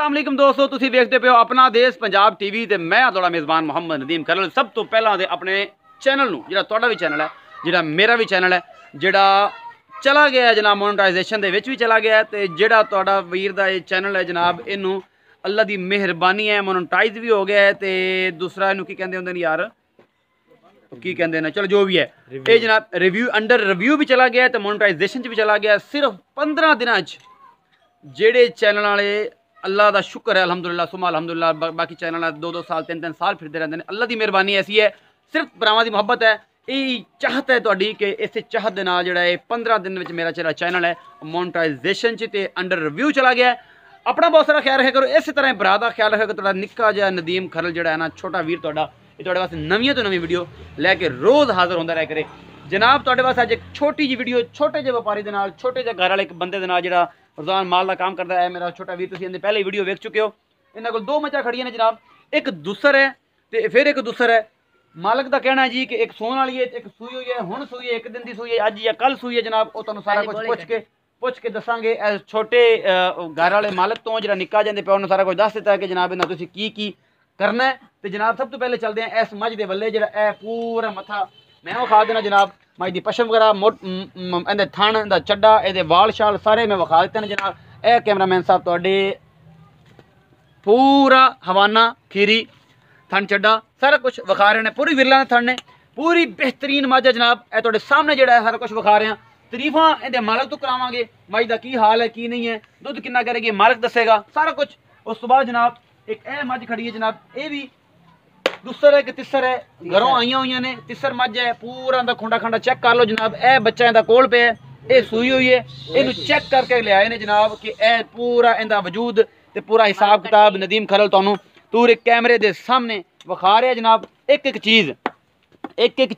अस्सलाम वालेकुम दोस्तों, तुसी देखते पे हो अपना देश पंजाब टीवी ते मैं तुहाडा मेज़बान मोहम्मद नदीम करल। सब तो पहला ते अपने चैनल नूं जिहड़ा तुहाडा भी चैनल है, जिहड़ा मेरा भी चैनल है, जिहड़ा चला गया है जनाब मोनेटाइजेशन दे विच भी चला गया है, ते जिहड़ा तुहाडा वीर दा ये चैनल है जनाब, इनू अल्लाह दी मेहरबानी है मोनेटाइज भी हो गया है। ते दूसरा इनू की कहंदे हुंदे ने यार, की कहंदे ने, चलो जो भी है, ये जनाब रिव्यू अंडर रिव्यू भी चला गया है, तो मोनेटाइजेशन च भी चला गया है। सिर्फ 15 दिनां च जेड़े चैनल वाले अल्लाह का शुक्र है अलहमदुलिल्लाह सुमा अलहमदुलिल्लाह, बाकी चैनल 2-2 साल 3-3 साल फिरते रहते हैं। अल्लाह की मेहरबानी ऐसी है, सिर्फ भरावां की मुहब्बत है, यही चाहत है तुहाडी कि इस चाहत के नाल जिहड़ा 15 दिन में मेरा जेहड़ा चैनल है मोनेटाइजेशन च ते अंडर रिव्यू चला गया है। अपना बहुत सारा ख्याल रखा करो, इस तरह भरा का ख्याल रखा करो। तुहाडा निक्का जिहा नदीम खरल जिहड़ा है ना, छोटा वीर तुहाडा, ये तुहाडे वास्ते नवीं तो नवीं वीडियो लैके रोज़ हाज़र होंदा रह करे। जनाब तुहाडे वास्ते अज एक छोटी जी वीडियो, छोटे जे व्यापारी दे नाल, छोटे जे घर वाले एक बंदे दे नाल जिहड़ा रोजान माल का काम करता है, मेरा छोटा वीर, तुसीं इहदे पहले वीडियो वेख चुके हो। इन्हां कोल 2 मੱਝਾਂ खड़ियां ने जनाब, एक दुसर है तो फिर एक दुसर है। मालक का कहना है जी कि एक सून वाली है, एक सूई हुई है, हुण सूई है, एक दिन की सूई है, अज या कल सूई है जनाब। वो तुहानूं सारा कुछ पुछ के दसांगे। छोटे घर वाले मालक तो जिहड़ा निक्का जिहदे प्यो ने सारा कुछ दस दिता है कि जनाब इन्हां तुसीं की करना है। तो जनाब सब तो पहले चलते हैं इस मੱਝ दे वल्ले, जिहड़ा पूरा मत्था मैं विखा देना जनाब। मੱਝ दी पशम वगैरह इहदे थण, इहदा चड्डा, इहदे वाल शाल सारे मैं विखा दिते हैं जनाब। यह कैमरामैन साहब तुहाडे पूरा हवाना खीरी थन चड्डा सारा कुछ विखा रहे हैं, पूरी विरला थन ने, पूरी बेहतरीन मੱਝ है जनाब। यह तुहाडे सामने जिहड़ा है सारा कुछ विखा रहे हैं। तरीफा इहदे मालक तो करावांगे, मੱਝ दा की हाल है की नहीं है, दुध कितना करेगी मालक दसेगा सारा कुछ। उस तो बाद जनाब एक मੱਝ खड़ी है जनाब, ये भी दुसर है कि तिसर है, घरों आईया हुई ने, तिसर मੱਝ है। पूरा इंदा खुंडा खंडा चेक कर लो जनाब। यह बच्चा इंदा कोल पे है, ये सूई हुई है, इनू चेक करके ले आए ने जनाब कि यह पूरा इंदा वजूद ते पूरा हिसाब किताब नदीम खरल तुहानूं पूरे कैमरे दे सामने विखा रहे जनाब। एक एक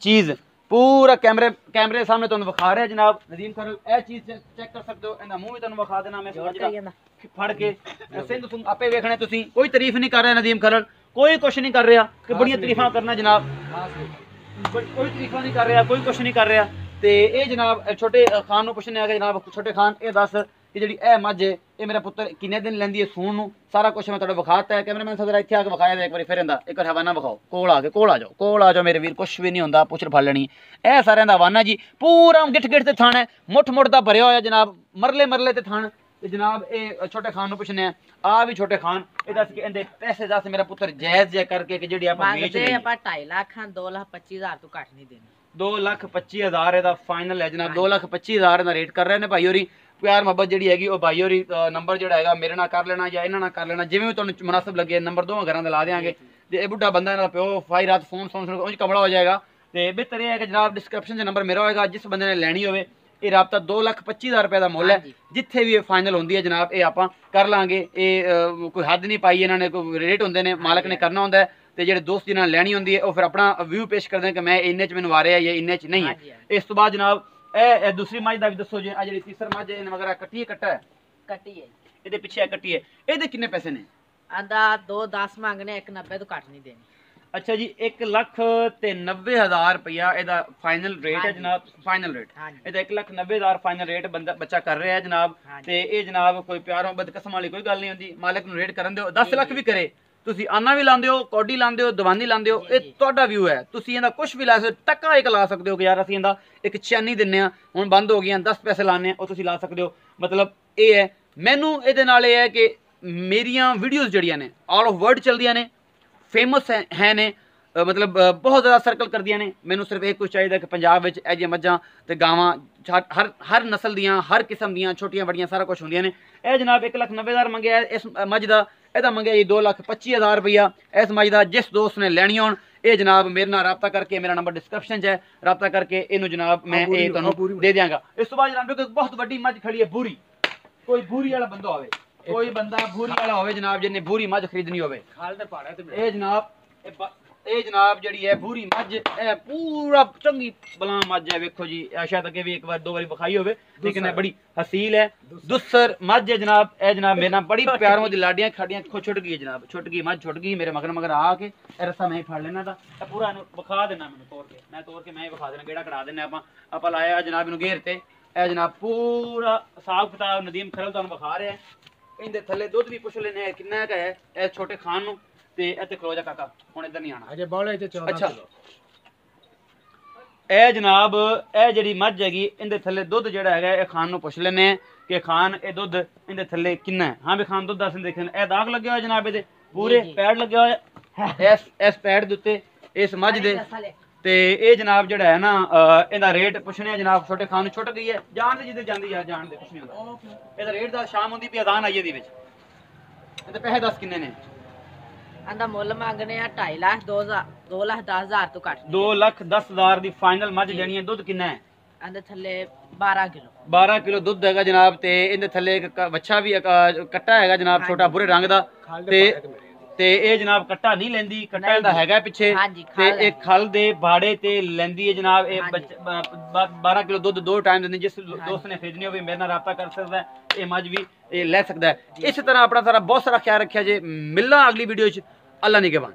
चीज़ पूरा कैमरे सामने तुहानूं विखा रहे जनाब नदीम खरल। यह चीज़ चेक कर सकते हो, इहदा मूँह भी तुहानूं विखा देना मैं फड़ के। सिंध सुंध आपे वेखने, तुसीं कोई तारीफ नहीं कर रहा नदीम खरल, कोई कुछ नहीं कर रहा कि बड़ियां तरीफा करना जनाब, कोई तरीफा नहीं कर रहा, कोई कुछ नहीं कर रहा। तो ये जनाब छोटे खान को पुछने आगे जनाब, छोटे खान ये दस कि जी मੱਝ है ये मेरा पुत्र किन्ने दिन लैंदी है सून नूं, सारा कुछ मैं तुहानूं विखाता है। कैमरामैन साहब इत्थे आके विखाया एक बार फिर इंदा एक बार हवाना विखाओ, कोल आ जाओ मेरे वीर, कुछ भी नहीं होंदा, पुछ फड़ लेनी। यह सारे दा हवाना जी, पूरा गिठ ते थण है, मुठ दा भरिया होया जनाब, मरले ते थण। जनाब ये छोटे खान को पुछने आ भी छोटे खान ये दस कि इहदे पैसे दस मेरा पुत्र जायज़ जे करके कि जिहड़ी आपां बेच लई। ਆਪਾਂ 2.5 ਲੱਖ 2,25,000 ਤੋਂ ਘੱਟ ਨਹੀਂ ਦੇਣੀ। 2,25,000 ਇਹਦਾ फाइनल है जनाब। 2,25,000 ਦਾ ਰੇਟ ਕਰ ਰਹੇ ਨੇ ਭਾਈ ਹੋਰੀ। प्यार मोहब्बत जी हैगी वो भाई होरी नंबर जो है मेरे ना कर लेना या इन्होंने कर लेना, जिवें भी तुहानूं मुनासिब लगे नंबर दोवां घरां दे ला देंगे। तो यह बुढ़ा बंदा इन्हां दा प्यो फाई रात फोन उंज कमला हो जाएगा। तो बेहतर यह है कि जनाब डिस्क्रिप्शन से नंबर मेरा होएगा, जिस बंदे ने लैनी होवे ये राबता 2,25,000 रुपये का मुल है। जिथे भी ये फाइनल होंदी है जनाब ये आपां कर लांगे। ये कोई हद नहीं पाई, इन्होंने कोई रेट होंदे ने, मालक ने करना होंदा है। तो जो दोस्त जिन्होंने लैनी होंदी है वो फिर अपना व्यू पेश करते हैं कि मैं इन्ने च मैनूं आ रहा है या इन्ने च नहीं है। इस तो बाद जनाब ए दूसरी मੱਝ ਦਾ भी दसो जी, आ जी तीसरी मੱਝ है मगर कट्टी है कट्टा है ਕੱਟੀ ਹੈ ਇਹਦੇ ਪਿੱਛੇ ਕੱਟੀ ਹੈ, ਇਹਦੇ ਕਿੰਨੇ ਪੈਸੇ ਨੇ? ਆਂਦਾ 2.10 ਮੰਗਨੇ, 1.90 ਤੋਂ ਘੱਟ ਨਹੀਂ ਦੇਣੀ। अच्छा जी 1,90,000 रुपया ਇਹਦਾ फाइनल रेट है जनाब, फाइनल रेट ਇਹਦਾ 1,90,000 फाइनल रेट बंदा बच्चा कर रहा है जनाब। ਤੇ ਇਹ जनाब कोई प्यार मोहब्बत कसम वाली कोई गल नहीं होंदी। मालिक ਨੂੰ रेट ਕਰਨ ਦਿਓ, 10 ਲੱਖ ਵੀ ਕਰੇ, ਤੁਸੀਂ ਆਨਾ ਵੀ ਲਾਉਂਦੇ ਹੋ, ਕੌਡੀ ਲਾਉਂਦੇ ਹੋ, ਦੀਵਾਨੀ ਲਾਉਂਦੇ ਹੋ, ਇਹ ਤੁਹਾਡਾ ਵਿਊ ਹੈ। ਤੁਸੀਂ ਇਹਦਾ ਕੁਝ ਵੀ ਲਾ ਸਕਦੇ, ਟੱਕਾ ਇੱਕ ਲਾ ਸਕਦੇ ਹੋ ਕਿ ਯਾਰ ਅਸੀਂ ਇਹਦਾ ਇੱਕ ਚੈਨੀ ਦਿੰਨੇ ਆ, ਹੁਣ ਬੰਦ ਹੋ ਗਈਆਂ 10 ਪੈਸੇ ਲਾਣੇ ਆ, ਉਹ ਤੁਸੀਂ ਲਾ ਸਕਦੇ ਹੋ। ਮਤਲਬ ਇਹ ਹੈ, ਮੈਨੂੰ ਇਹਦੇ ਨਾਲ ਇਹ ਹੈ ਕਿ ਮੇਰੀਆਂ ਵੀਡੀਓਜ਼ ਜਿਹੜੀਆਂ ਨੇ ਆਲ ਆਫ ਵਰਲਡ ਚੱਲਦੀਆਂ ਨੇ, फेमस है ने, मतलब बहुत ज़्यादा सर्कल कर दिया ने। मैनू सिर्फ एक कुछ चाहिए कि पंजाब में यह मੱਝਾਂ ते गावां हर नस्ल दियां, हर किस्म दियां, छोटियां बड़ियां सारा कुछ होंदियां ने। यह जनाब 1,90,000 मंगया इस मੱਝ ਦਾ, ਇਹਦਾ मंगया जी 2,25,000 रुपया इस मੱਝ ਦਾ। जिस दोस्त ने लैनी होण ये जनाब मेरे नाल रबता करके, मेरा नंबर डिस्क्रिप्शन च है, रबता करके इनू जनाब मैं ये तुहानूं दे देंगा। इस तो बाद जनाब एक बहुत वड्डी मੱਝ खड़ी है बूरी, कोई बूरी वाला बंदा होवे, कोई बंदा बूरी वाला होवे जनाब जिन्हें बूरी मੱਝ खरीदनी होवे, ये जनाब जी है बूरी मੱਝ, पूरा चंगी बला मੱਝ है। वेखो जी शायद अगे भी एक बार 2 बार विखाई होवे, लेकिन बड़ी हसील है, दुसर मੱਝ है जनाब। ए जनाब मेरे नाल बड़ी प्यार मोदी लाडियां खाड़ियां छुट गई जनाब, छुट गई मੱਝ, छुट गई मेरे मगर मगर आके रस्सा मैं फड़ लेना था, पूरा विखा देना मैंने तोड़ के मैं विखा देना, गेड़ा करा देना आप लाया जनाब इनू घेर ते। ए जनाब पूरा हिसाब किताब नदीम खरल तुहानूं विखा रहा है। ਇਹਦੇ ਥੱਲੇ ਦੁੱਧ ਵੀ ਪੁੱਛ ਲੈਨੇ ਆ ਕਿੰਨਾ ਕੁ ਹੈ ਇਹ ਛੋਟੇ ਖਾਨ ਨੂੰ। ਤੇ ਇੱਥੇ ਖਲੋ ਜਾ ਕਾਕਾ, ਹੁਣ ਇੱਧਰ ਨਹੀਂ ਆਣਾ। ਅਜੇ ਬੋਲੇ ਤੇ 14 ਅੱਛਾ। ਕਿਲੋ। ਇਹ ਜਨਾਬ ਇਹ ਜਿਹੜੀ ਮੱਝ ਹੈਗੀ ਇਹਦੇ ਥੱਲੇ ਦੁੱਧ ਜਿਹੜਾ ਹੈਗਾ ਇਹ ਖਾਨ ਨੂੰ ਪੁੱਛ ਲੈਨੇ ਆ ਕਿ ਖਾਨ ਇਹ ਦੁੱਧ ਇਹਦੇ ਥੱਲੇ ਕਿੰਨਾ ਹੈ। ਹਾਂ ਵੀ ਖਾਨ ਦੁੱਧ ਦੱਸ ਦੇਖਣ। ਇਹ ਦਾਗ ਲੱਗਿਆ ਹੋਇਆ ਜਨਾਬ, ਇਹਦੇ ਪੂਰੇ ਜੀ, ਜੀ। ਪੈਡ ਲੱਗਿਆ ਹੋਇਆ ਇਸ ਪੈਡ ਦੇ ਉੱਤੇ ਇਸ ਮੱਝ ਦੇ। ਤੇ ਇਹ ਜਨਾਬ ਜਿਹੜਾ ਹੈ ਨਾ ਇਹਦਾ ਰੇਟ ਪੁੱਛਣੇ ਆ ਜਨਾਬ। ਛੋਟੇ ਖਾਨ ਨੂੰ ਛੁੱਟ ਗਈ ਹੈ, ਜਾਣ ਦੇ ਜਿੱਦੇ ਜਾਂਦੀ ਯਾਰ, ਜਾਣ ਦੇ ਕੁਛ ਨਹੀਂ ਹੁੰਦਾ। ਇਹਦਾ ਰੇਟ ਦਾ ਸ਼ਾਮ ਹੁੰਦੀ ਪਈ ਅਜ਼ਾਨ ਆਈ ਇਹਦੇ ਵਿੱਚ। ਇਹਦੇ ਪੈਸੇ ਦੱਸ ਕਿੰਨੇ ਨੇ? ਆਂਦਾ ਮੁੱਲ ਮੰਗਨੇ ਆ 2.5 ਲੱਖ 2 ਲੱਖ 10 ਹਜ਼ਾਰ ਤੋਂ ਘੱਟ 2,10,000 ਦੀ ਫਾਈਨਲ ਮੱਝ ਦੇਣੀ ਹੈ। ਦੁੱਧ ਕਿੰਨਾ ਹੈ? ਆਂਦੇ ਥੱਲੇ 12 ਕਿਲੋ 12 ਕਿਲੋ ਦੁੱਧ ਹੈਗਾ ਜਨਾਬ। ਤੇ ਇਹਦੇ ਥੱਲੇ ਇੱਕ ਵੱਛਾ ਵੀ ਕੱਟਾ ਹੈਗਾ ਜਨਾਬ, ਛੋਟਾ ਬੁਰੇ ਰੰਗ ਦਾ। ਖਲ ਦੇ ਤੇ ਪਾਏ ਤੇ ਮੇਰੇ। ਤੇ ਇਹ ਜਨਾਬ ਕੱਟਾ ਨਹੀਂ ਲੈਂਦੀ, ਕੱਟਾ ਨਹੀਂ ਇਹਦਾ ਜੀ। ਹੈਗਾ ਪਿੱਛੇ। ਹਾਂਜੀ, ਤੇ ਖਲ ਇਹ ਖਲ ਦੇ ਬਾੜੇ ਤੇ ਲੈਂਦੀ ਹੈ ਜਨਾਬ। ਇਹ ਹਾਂਜੀ। 12 ਕਿਲੋ ਦੁੱਧ 2 ਟਾਈਮ ਦਿੰਦੀ। ਜਿਸ ਦੋਸਤ ਨੇ ਖਰੀਦਣੀ ਹੋਵੇ ਮੇਰੇ ਨਾਲ ਰਾਬਤਾ ਕਰ ਸਕਦਾ ਹੈ, ਇਹ ਮੱਝ ਵੀ ਇਹ ਲੈ ਸਕਦਾ ਹੈ। ਇਸੇ ਤਰ੍ਹਾਂ ਆਪਣਾ ਸਾਰਾ ਬਹੁਤ ਸਾਰਾ ਖਿਆਲ ਰੱਖਿਆ ਜੇ। ਮਿਲਣਾ ਅਗਲੀ ਵੀਡੀਓ 'ਚ। ਅੱਲਾ ਨਿਗਹਿਬਾਨ।